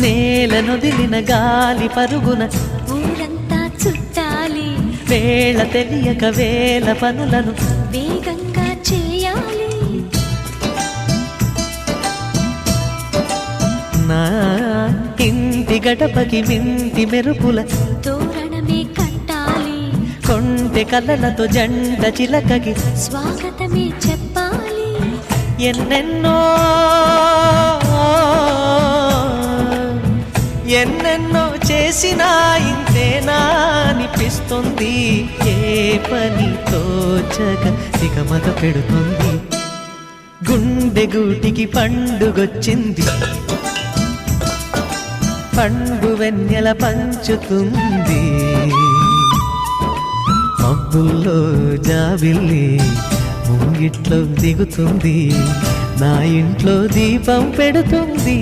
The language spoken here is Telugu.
నేలనొదిలిన గాలి పరుగున ఊరంతా చుట్టాలి, వేళ తెలియక వేల పనులను వేగంగా చేయాలి. నా ఇంటి గడపకి వింటి మెరుపుల తోరణమే కట్టాలి, కొంటె కలలతో జంట చిలకకి స్వాగతమే చెప్పాలి. ఎన్నెన్నో ఎన్నెన్నో చేసినా ఇంతేనా అనిపిస్తుంది. ఏ పని తోచక దిగమగ పెడుతుంది. గుండె గూటికి పండుగొచ్చింది, పండు వెన్నెల పంచుతుంది. మబ్బుల్లో జాబిల్లి ముంగిట్లో దిగుతుంది, నా ఇంట్లో దీపం పెడుతుంది.